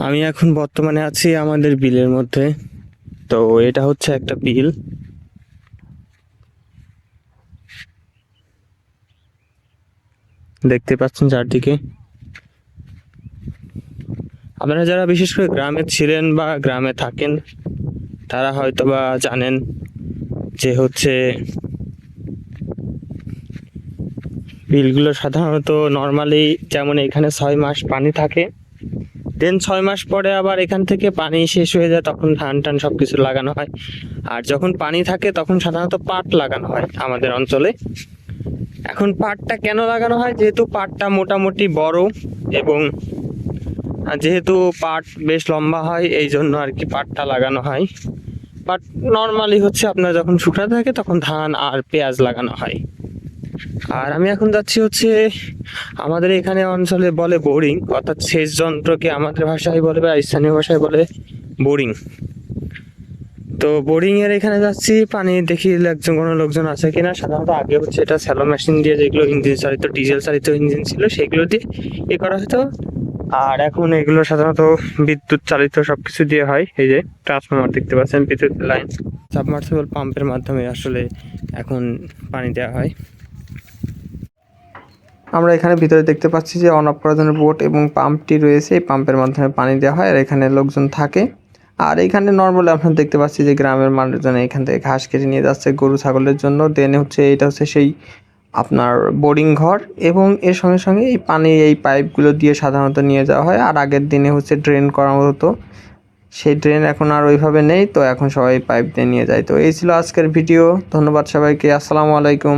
আমি এখন বর্তমানে আছি আমাদের বিলের মধ্যে। তো এটা হচ্ছে একটা বিল। দেখতে পাচ্ছেন চারদিকে। আপনারা যারা বিশেষ করে গ্রামে ছিলেন বা গ্রামে থাকেন তারা হয়তো বা জানেন যে হচ্ছে বিলগুলো সাধারণত নর্মালি যেমন এখানে 6 মাস পানি থাকে, দেন 6 মাস পরে আবার এখান থেকে পানি শেষ হয়ে যায়, তখন ধান টান সবকিছু লাগানো হয়। আর যখন পানি থাকে তখন সাধারণত পাট লাগানো হয় আমাদের অঞ্চলে। এখন পাটটা কেন লাগানো হয়, যেহেতু পাটটা মোটামুটি বড় এবং যেহেতু পাট বেশ লম্বা হয় এই জন্য আর কি পাটটা লাগানো হয়। বাট নর্মালি হচ্ছে আপনার যখন শুকনো থাকে তখন ধান আর পেঁয়াজ লাগানো হয়। আর আমি এখন যাচ্ছি হচ্ছে আমাদের এখানে অঞ্চলে বলে বোরিং, অর্থাৎ সেচ যন্ত্রকে আমাদের ভাষায় বলে বা স্থানীয় ভাষায় বলে বোরিং। তো বোরিং এর এখানে যাচ্ছি, পানি দেখি কোনো লোকজন আছে কিনা। সাধারণত আগে হচ্ছে এটা স্যালো মেশিন দিয়ে, যেগুলো ইঞ্জিন চালিত ডিজেল চালিত ইঞ্জিন ছিল সেগুলো দিয়ে করা হতো। আর এখন এগুলো সাধারণত বিদ্যুৎ চালিত সবকিছু দিয়ে হয়। এই যে ট্রান্সফরমার দেখতে পাচ্ছেন, বিদ্যুৎ লাইন, সাবমার্সিবল পাম্পের মাধ্যমে আসলে এখন পানি দেওয়া হয়। আমরা এখানে ভিতরে দেখতে পাচ্ছি যে অন অফ করার জন্য বোট এবং পাম্পটি রয়েছে, এই পাম্পের মাধ্যমে পানি দেওয়া হয় আর এখানে লোকজন থাকে। আর এখানে নর্মালি আপনারা দেখতে পাচ্ছি যে গ্রামের মানুষজন এখান থেকে ঘাস কেটে নিয়ে যাচ্ছে গরু ছাগলের জন্য। দেন হচ্ছে এটা হচ্ছে সেই আপনার বোরিং ঘর, এবং এর সঙ্গে সঙ্গে এই পানি এই পাইপগুলো দিয়ে সাধারণত নিয়ে যাওয়া হয়। আর আগের দিনে হচ্ছে ড্রেন করা হতো, সেই ড্রেন এখন আর ওইভাবে নেই, তো এখন সবাই পাইপ দিয়ে নিয়ে যায়। তো এই ছিল আজকের ভিডিও। ধন্যবাদ সবাইকে। আসসালামু আলাইকুম।